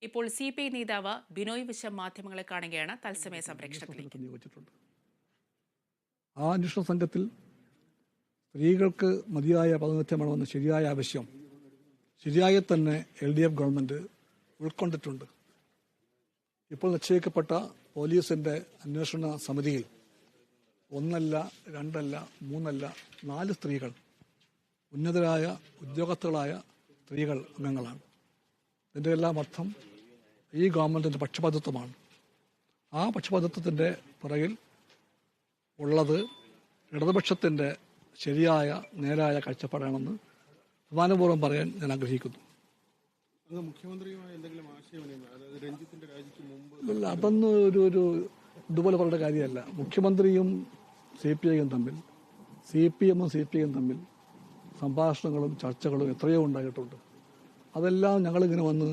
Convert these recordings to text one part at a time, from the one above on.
ഇപ്പോൾ CPI നേതാവ് ബിനോയ് വിശ്വം മാധ്യമങ്ങളെ കാണുകയാണ്. തത്സമയ സംപ്രേഷണത്തിലേക്ക് നിയോഗിച്ചിട്ടുണ്ട്. ആ അന്വേഷണ സംഘത്തിൽ സ്ത്രീകൾക്ക് മതിയായ പ്രാതിനിധ്യം വേണമെന്ന ശരിയായ ആവശ്യം ശരിയായി തന്നെ LDF ഗവൺമെന്റ് ഉൾക്കൊണ്ടിട്ടുണ്ട്. ഇപ്പോൾ നിശ്ചയിക്കപ്പെട്ട പോലീസിന്റെ അന്വേഷണ സമിതിയിൽ 1 അല്ല 2 അല്ല 3 അല്ല 4 സ്ത്രീകൾ, ഉന്നതരായ ഉദ്യോഗസ്ഥകളായ സ്ത്രീകൾ അംഗങ്ങളാണ്. ഇതിൻ്റെ എല്ലാം അർത്ഥം ഈ ഗവൺമെന്റിന്റെ പക്ഷപാതിത്വമാണ്. ആ പക്ഷപാതിത്വത്തിന്റെ പുറകിൽ ഉള്ളത് ഇടതുപക്ഷത്തിന്റെ ശരിയായ നേരായ കാഴ്ചപ്പാടാണെന്ന് അഭിമാനപൂർവ്വം പറയാൻ ഞാൻ ആഗ്രഹിക്കുന്നു. അല്ല, അതൊന്നും ഒരു ഇതുപോലെ പറയേണ്ട കാര്യമല്ല. മുഖ്യമന്ത്രിയും CPIയും തമ്മിൽ, CPMും CPIയും തമ്മിൽ സംഭാഷണങ്ങളും ചർച്ചകളും എത്രയോ ഉണ്ടായിട്ടുണ്ട്. അതെല്ലാം ഞങ്ങളിങ്ങനെ വന്ന്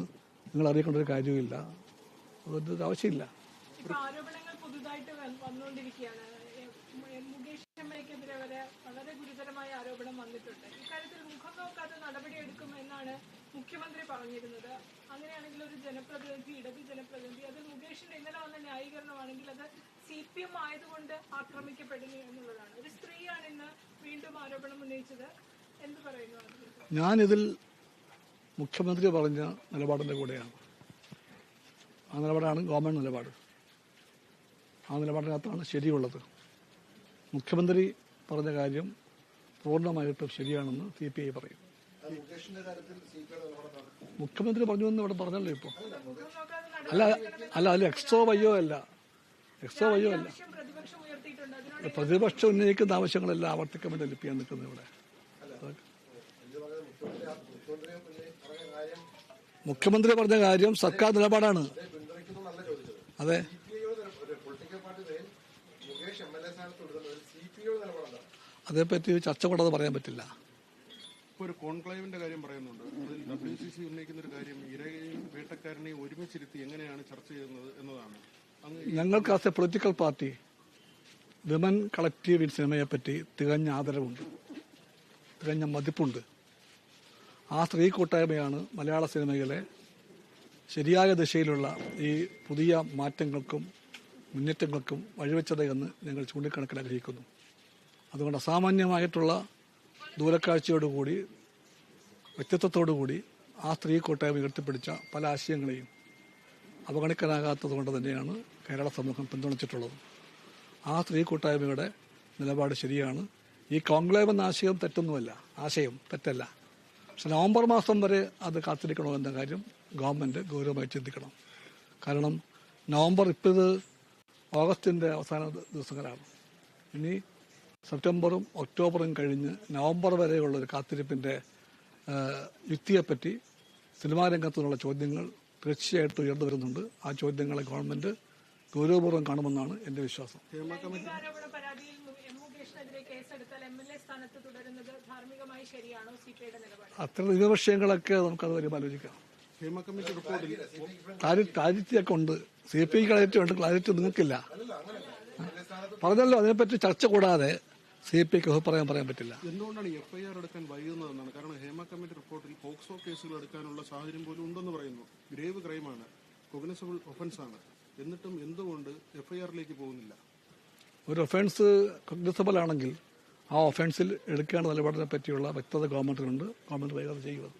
നിങ്ങൾ അറിയിക്കേണ്ട ഒരു കാര്യമില്ല, അതൊരു ആവശ്യമില്ല. ആരോപണങ്ങൾ പുതുതായിട്ട് വന്നുകൊണ്ടിരിക്കുകയാണ്. മുകേഷ് എംഎൽഎക്കെതിരെ വരെ വളരെ ഗുരുതരമായ ആരോപണം വന്നിട്ടുണ്ട്. ഇക്കാര്യത്തിൽ മുഖം നോക്കാതെ നടപടിയെടുക്കുമെന്നാണ് മുഖ്യമന്ത്രി പറഞ്ഞിരുന്നത്. അങ്ങനെയാണെങ്കിൽ ഒരു ജനപ്രതിനിധി, ഇടത് ജനപ്രതിനിധി, അത് മുകേഷിന്റെ ഇന്നലെ വന്ന ന്യായീകരണമാണെങ്കിൽ അത് CPM ആയതുകൊണ്ട് ആക്രമിക്കപ്പെടുന്നു എന്നുള്ളതാണ്. ഒരു സ്ത്രീയാണ് ഇന്ന് വീണ്ടും ആരോപണം ഉന്നയിച്ചത്. എന്ത് പറയുന്നു? ഞാനിതിൽ മുഖ്യമന്ത്രി പറഞ്ഞ നിലപാടിന്റെ കൂടെയാണ്. ആ നിലപാടാണ് ഗവൺമെന്റ് നിലപാട്. ആ നിലപാടിനകത്താണ് ശരിയുള്ളത്. മുഖ്യമന്ത്രി പറഞ്ഞ കാര്യം പൂർണ്ണമായിട്ടും ശരിയാണെന്ന് CPI പറയും. മുഖ്യമന്ത്രി പറഞ്ഞു എന്ന് ഇവിടെ പറഞ്ഞല്ലോ. ഇപ്പോൾ അല്ല എക്സ്ട്രോ വയ്യോ അല്ല. പ്രതിപക്ഷം ഉന്നയിക്കുന്ന ആവശ്യങ്ങളെല്ലാം ആവർത്തിക്കാൻ വേണ്ടി ലഭിക്കാൻ നിൽക്കുന്നത് ഇവിടെ. മുഖ്യമന്ത്രി പറഞ്ഞ കാര്യം സർക്കാർ നിലപാടാണ്. അതെ, അതേപ്പറ്റി ചർച്ച കൂടാതെ പറയാൻ പറ്റില്ല. ഒരു കോൺക്ലേവിന്റെ കാര്യം പറയുന്നുണ്ട്. അതിൽ WCC ഉന്നയിക്കുന്ന ഒരു കാര്യം ഇരയെയും വേട്ടക്കാരനെയും ഒരുമിച്ചിരുത്തി എങ്ങനെയാണ് ചർച്ച ചെയ്യുന്നത് എന്നതാണ്. ഞങ്ങൾക്ക് as a political party women collective in സിനിമയെപ്പറ്റി തികഞ്ഞ ആദരവുണ്ട്, തികഞ്ഞ മതിപ്പുണ്ട്. ആ സ്ത്രീ കൂട്ടായ്മയാണ് മലയാള സിനിമയിലെ ശരിയായ ദിശയിലുള്ള ഈ പുതിയ മാറ്റങ്ങൾക്കും മുന്നേറ്റങ്ങൾക്കും വഴിവെച്ചത് എന്ന് ഞങ്ങൾ ചൂണ്ടിക്കാണിക്കാൻ ആഗ്രഹിക്കുന്നു. അതുകൊണ്ട് അസാമാന്യമായിട്ടുള്ള ദൂരക്കാഴ്ചയോടുകൂടി, വ്യക്തിത്വത്തോടുകൂടി ആ സ്ത്രീ കൂട്ടായ്മ ഉയർത്തിപ്പിടിച്ച പല ആശയങ്ങളെയും അവഗണിക്കാനാകാത്തത് കൊണ്ട് തന്നെയാണ് കേരള സമൂഹം പിന്തുണച്ചിട്ടുള്ളത്. ആ സ്ത്രീ കൂട്ടായ്മയുടെ നിലപാട് ശരിയാണ്. ഈ കോൺക്ലേവ് എന്ന ആശയം തെറ്റൊന്നുമല്ല, ആശയം തെറ്റല്ല. പക്ഷെ നവംബർ മാസം വരെ അത് കാത്തിരിക്കണോ എന്ന കാര്യം ഗവൺമെന്റ് ഗൗരവമായി ചിന്തിക്കണം. കാരണം നവംബർ ഇപ്പോൾ ഓഗസ്റ്റിന്റെ അവസാന ദിവസങ്ങളാണ്. ഇനി സെപ്റ്റംബറും ഒക്ടോബറും കഴിഞ്ഞ് നവംബർ വരെയുള്ള ഒരു കാത്തിരിപ്പിന്റെ യുക്തിയെപ്പറ്റി സിനിമാ രംഗത്തു നിന്നുള്ള ചോദ്യങ്ങൾ തീർച്ചയായിട്ടും ഉയർന്നു വരുന്നുണ്ട്. ആ ചോദ്യങ്ങളെ ഗവൺമെന്റ് ഗൗരവപൂർവ്വം കാണുമെന്നാണ് എന്റെ വിശ്വാസം. അത്തരം വിമർശനങ്ങളൊക്കെ നമുക്കത് വരും ആലോചിക്കാം. ക്ലാരിറ്റിയൊക്കെ ഉണ്ട്. CPI ക്ലാരിറ്റി ഉണ്ട്, ക്ലാരിറ്റി നിങ്ങൾക്കില്ല. പറഞ്ഞല്ലോ, അതിനെപ്പറ്റി ചർച്ച കൂടാതെ CPIക്ക് അഭിപ്രായം പറയാൻ പറ്റില്ല. എന്തുകൊണ്ടാണ് FIR എടുക്കാൻ വൈകുന്നതെന്നാണ്. കാരണം ഹേമ കമ്മിറ്റി റിപ്പോർട്ടിൽ പോക്സോ കേസുകൾ എടുക്കാനുള്ള സാഹചര്യം പോലും ഉണ്ടെന്ന് പറയുന്നു. ഗ്രേവ് ക്രൈമാണ്, കൊഗ്നിസബിൾ ഒഫൻസ് ആണ്. എന്നിട്ടും എന്തുകൊണ്ട് FIRലേക്ക് പോകുന്നില്ല? ഒരു ഒഫൻസ് കൊഗ്നിസബിൾ ആണെങ്കിൽ ആ ഒഫൻസിൽ എടുക്കേണ്ട നിലപാടിനെ പറ്റിയുള്ള വ്യക്തത ഗവൺമെന്റിനുണ്ട്. ഗവൺമെന്റ് വൈകാതെ ചെയ്യുന്നത്.